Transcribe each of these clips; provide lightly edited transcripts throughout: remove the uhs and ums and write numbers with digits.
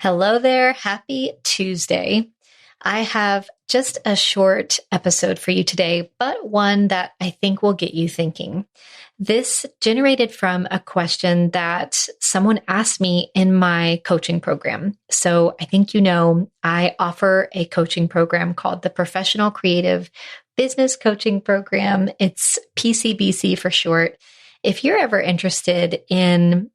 Hello there. Happy Tuesday. I have just a short episode for you today, but one that I think will get you thinking. This generated from a question that someone asked me in my coaching program. So I think you know, I offer a coaching program called the Professional Creative Business Coaching Program. It's PCBC for short. If you're ever interested in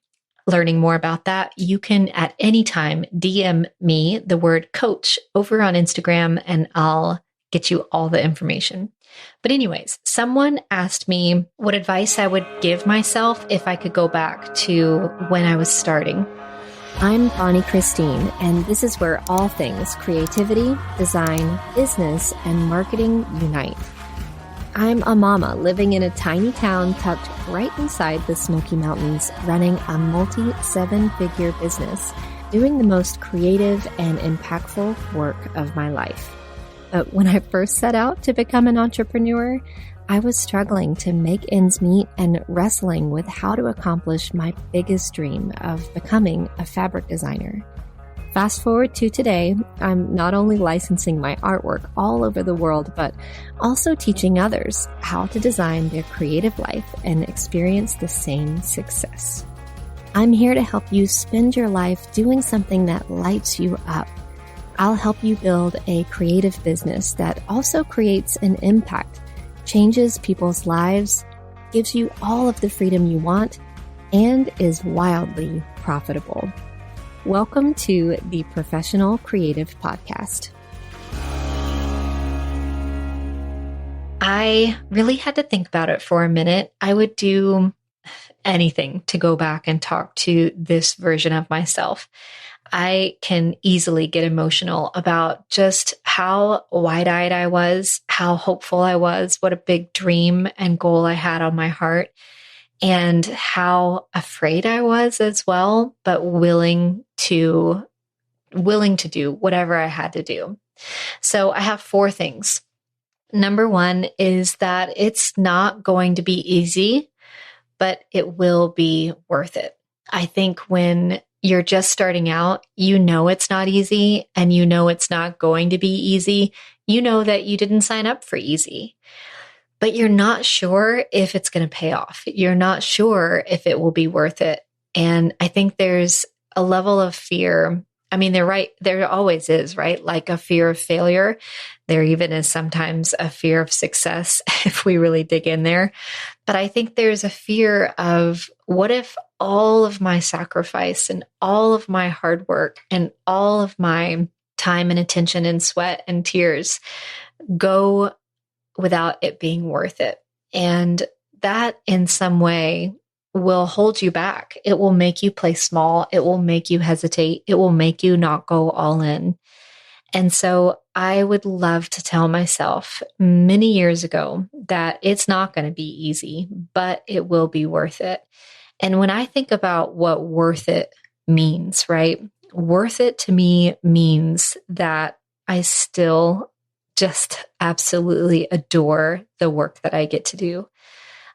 learning more about that, you can at any time DM me the word coach over on Instagram and I'll get you all the information. But anyways, someone asked me what advice I would give myself if I could go back to when I was starting. I'm Bonnie Christine, and this is where all things creativity, design, business, and marketing unite. I'm a mama living in a tiny town tucked right inside the Smoky Mountains, running a multi-seven-figure business, doing the most creative and impactful work of my life. But when I first set out to become an entrepreneur, I was struggling to make ends meet and wrestling with how to accomplish my biggest dream of becoming a fabric designer. Fast forward to today, I'm not only licensing my artwork all over the world, but also teaching others how to design their creative life and experience the same success. I'm here to help you spend your life doing something that lights you up. I'll help you build a creative business that also creates an impact, changes people's lives, gives you all of the freedom you want, and is wildly profitable. Welcome to the Professional Creative Podcast. I really had to think about it for a minute. I would do anything to go back and talk to this version of myself. I can easily get emotional about just how wide-eyed I was, how hopeful I was, what a big dream and goal I had on my heart, and how afraid I was as well, but willing to do whatever I had to do. So I have 4 things. Number 1 is that it's not going to be easy, but it will be worth it. I think when you're just starting out, you know it's not easy and you know it's not going to be easy. You know that you didn't sign up for easy. But you're not sure if it's going to pay off. You're not sure if it will be worth it. And I think there's a level of fear. I mean, they're right. There always is, right? Like a fear of failure. There even is sometimes a fear of success if we really dig in there. But I think there's a fear of what if all of my sacrifice and all of my hard work and all of my time and attention and sweat and tears go without it being worth it. And that in some way will hold you back. It will make you play small. It will make you hesitate. It will make you not go all in. And so I would love to tell myself many years ago that it's not going to be easy, but it will be worth it. And when I think about what worth it means, right? Worth it to me means that I still just absolutely adore the work that I get to do.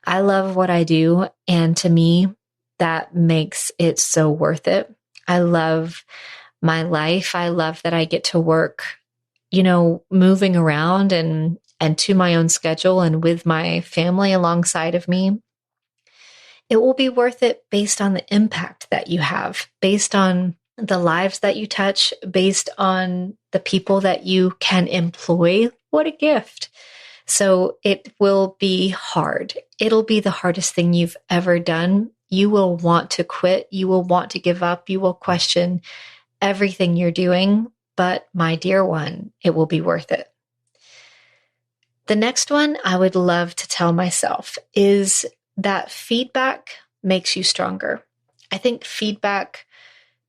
I love what I do. And to me, that makes it so worth it. I love my life. I love that I get to work, moving around and to my own schedule and with my family alongside of me. It will be worth it based on the impact that you have, based on the lives that you touch, based on the people that you can employ. What a gift. So it will be hard. It'll be the hardest thing you've ever done. You will want to quit. You will want to give up. You will question everything you're doing. But my dear one, it will be worth it. The next one I would love to tell myself is that feedback makes you stronger. I think feedback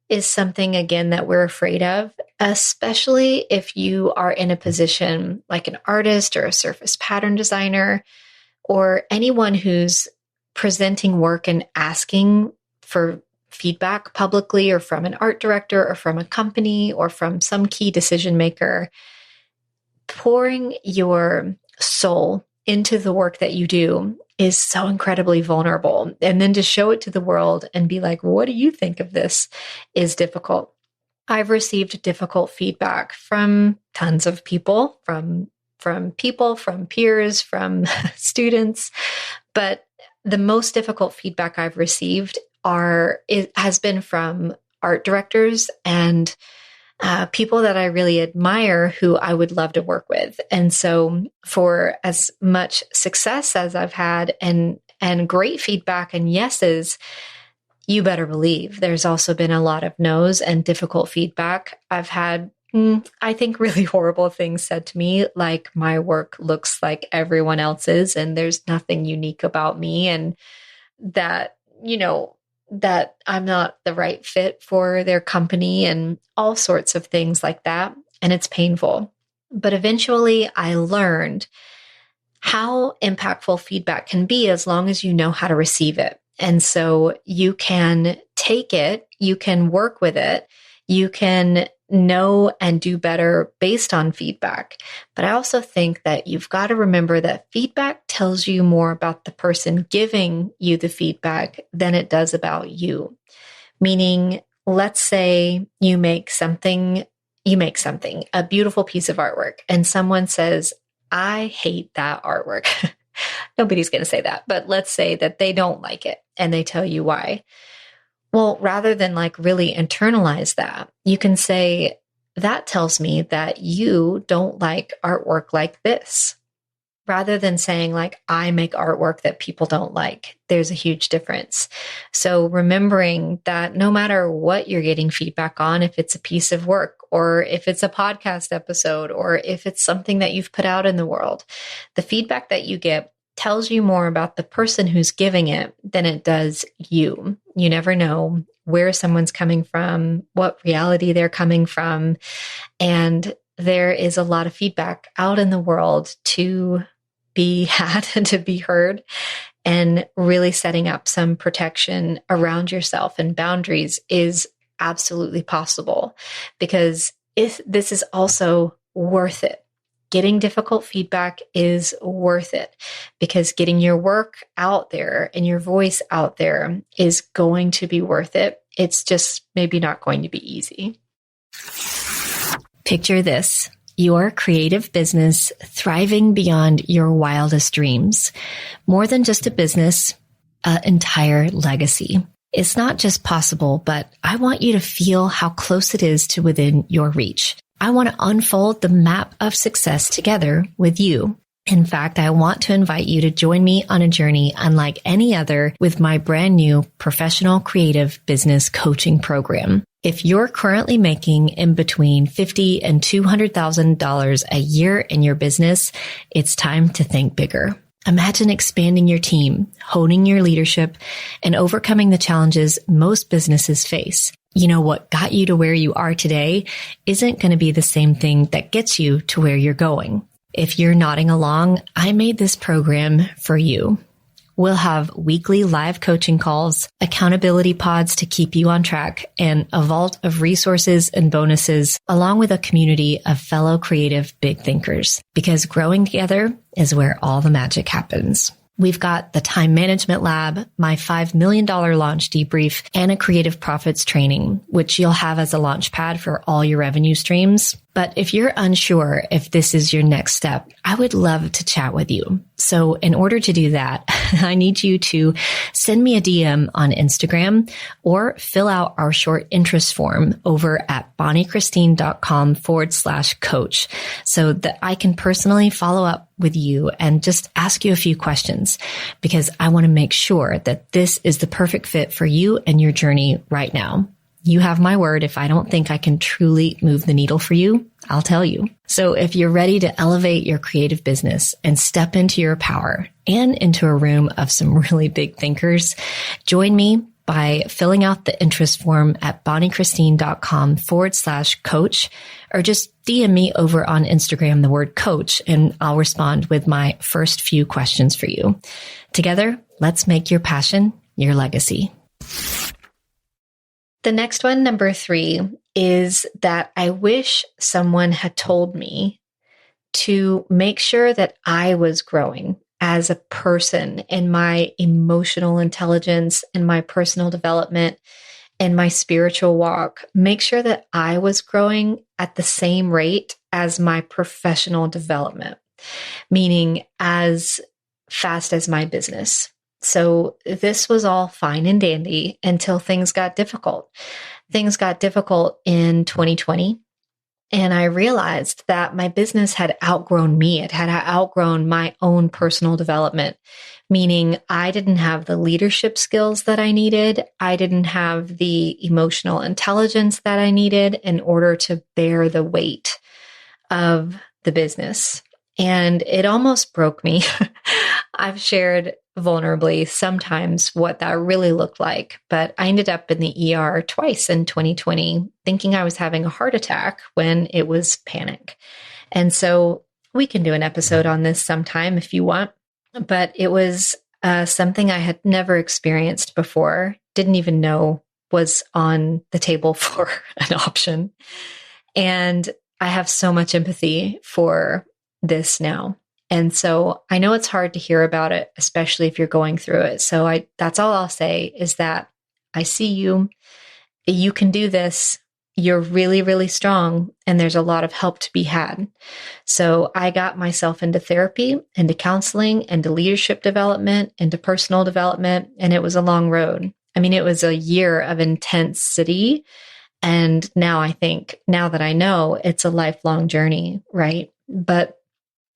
is something, again, that we're afraid of, especially if you are in a position like an artist or a surface pattern designer or anyone who's presenting work and asking for feedback publicly or from an art director or from a company or from some key decision maker. Pouring your soul into the work that you do is so incredibly vulnerable. And then to show it to the world and be like, what do you think of this is difficult. I've received difficult feedback from tons of people, from people, from peers, from students. But the most difficult feedback I've received has been from art directors and people that I really admire who I would love to work with. And so for as much success as I've had and great feedback and yeses, you better believe there's also been a lot of no's and difficult feedback. I've had, I think, really horrible things said to me, like my work looks like everyone else's and there's nothing unique about me, and that, that I'm not the right fit for their company and all sorts of things like that. And it's painful. But eventually I learned how impactful feedback can be as long as you know how to receive it. And so you can take it, you can work with it, you can know and do better based on feedback. But I also think that you've got to remember that feedback tells you more about the person giving you the feedback than it does about you. Meaning, let's say you make something, a beautiful piece of artwork, and someone says, I hate that artwork. Nobody's going to say that, but let's say that they don't like it and they tell you why. Well, rather than really internalize that, you can say, that tells me that you don't like artwork like this. Rather than saying I make artwork that people don't like. There's a huge difference. So remembering that no matter what you're getting feedback on, if it's a piece of work or if it's a podcast episode or if it's something that you've put out in the world, the feedback that you get tells you more about the person who's giving it than it does you. You never know where someone's coming from, what reality they're coming from. And there is a lot of feedback out in the world to be had and to be heard, and really setting up some protection around yourself and boundaries is absolutely possible, because this is also worth it. Getting difficult feedback is worth it, because getting your work out there and your voice out there is going to be worth it. It's just maybe not going to be easy. Picture this: your creative business thriving beyond your wildest dreams. More than just a business, an entire legacy. It's not just possible, but I want you to feel how close it is to within your reach. I want to unfold the map of success together with you. In fact, I want to invite you to join me on a journey unlike any other with my brand new professional creative business coaching program. If you're currently making in between $50,000 and $200,000 a year in your business, it's time to think bigger. Imagine expanding your team, honing your leadership, and overcoming the challenges most businesses face. You know, what got you to where you are today isn't going to be the same thing that gets you to where you're going. If you're nodding along, I made this program for you. We'll have weekly live coaching calls, accountability pods to keep you on track, and a vault of resources and bonuses, along with a community of fellow creative big thinkers. Because growing together is where all the magic happens. We've got the time management lab, my $5 million launch debrief, and a creative profits training, which you'll have as a launch pad for all your revenue streams. But if you're unsure if this is your next step, I would love to chat with you. So in order to do that, I need you to send me a DM on Instagram or fill out our short interest form over at bonniechristine.com/coach so that I can personally follow up with you and just ask you a few questions, because I want to make sure that this is the perfect fit for you and your journey right now. You have my word. If I don't think I can truly move the needle for you, I'll tell you. So if you're ready to elevate your creative business and step into your power and into a room of some really big thinkers, join me by filling out the interest form at bonniechristine.com/coach, or just DM me over on Instagram the word coach, and I'll respond with my first few questions for you. Together, let's make your passion your legacy. The next one, number 3, is that I wish someone had told me to make sure that I was growing as a person in my emotional intelligence and my personal development, in my spiritual walk, make sure that I was growing at the same rate as my professional development, meaning as fast as my business. So this was all fine and dandy until things got difficult. Things got difficult in 2020. And I realized that my business had outgrown me. It had outgrown my own personal development, meaning I didn't have the leadership skills that I needed. I didn't have the emotional intelligence that I needed in order to bear the weight of the business. And it almost broke me. I've shared vulnerably sometimes what that really looked like, but I ended up in the ER twice in 2020, thinking I was having a heart attack when it was panic. And so we can do an episode on this sometime if you want, but it was something I had never experienced before, didn't even know was on the table for an option. And I have so much empathy for this now. And so I know it's hard to hear about it, especially if you're going through it. So that's all I'll say is that I see you. You can do this. You're really, really strong. And there's a lot of help to be had. So I got myself into therapy, into counseling, into leadership development, into personal development. And it was a long road. I mean, it was a year of intensity. And now that I know, it's a lifelong journey, right? But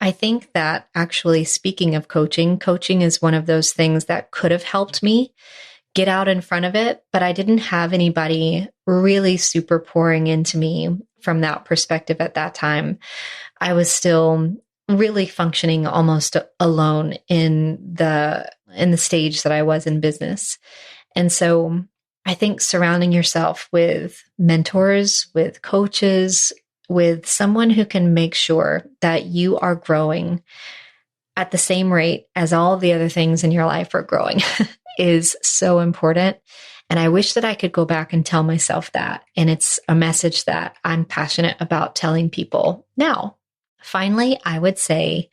I think that actually, speaking of coaching is one of those things that could have helped me get out in front of it, but I didn't have anybody really super pouring into me from that perspective at that time. I was still really functioning almost alone in the stage that I was in business. And so I think surrounding yourself with mentors, with coaches, with someone who can make sure that you are growing at the same rate as all of the other things in your life are growing is so important. And I wish that I could go back and tell myself that. And it's a message that I'm passionate about telling people now. Finally, I would say,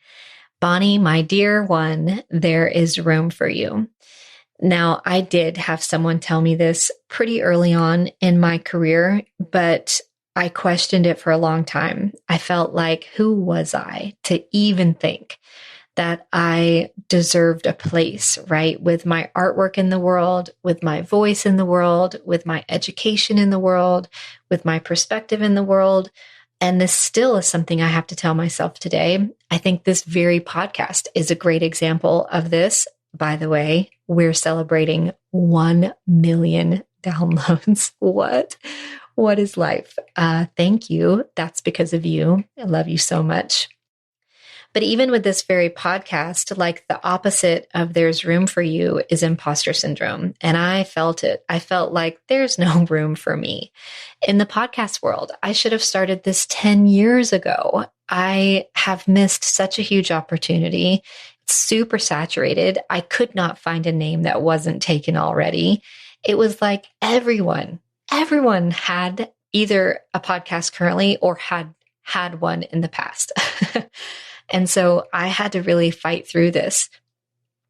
Bonnie, my dear one, there is room for you. Now, I did have someone tell me this pretty early on in my career, but I questioned it for a long time. I felt like, who was I to even think that I deserved a place, right? With my artwork in the world, with my voice in the world, with my education in the world, with my perspective in the world. And this still is something I have to tell myself today. I think this very podcast is a great example of this. By the way, we're celebrating 1 million downloads. What is life? Thank you. That's because of you. I love you so much. But even with this very podcast, like the opposite of there's room for you is imposter syndrome. And I felt it. I felt like there's no room for me in the podcast world. I should have started this 10 years ago. I have missed such a huge opportunity. It's super saturated. I could not find a name that wasn't taken already. It was like everyone had either a podcast currently or had one in the past. And so I had to really fight through this.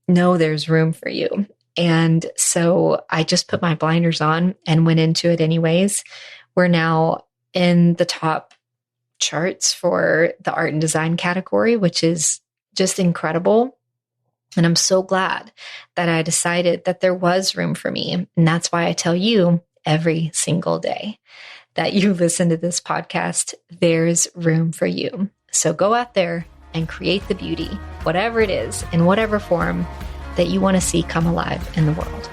No, there's room for you. And so I just put my blinders on and went into it anyways. We're now in the top charts for the art and design category, which is just incredible. And I'm so glad that I decided that there was room for me. And that's why I tell you every single day that you listen to this podcast, there's room for you. So go out there and create the beauty, whatever it is, in whatever form that you want to see come alive in the world.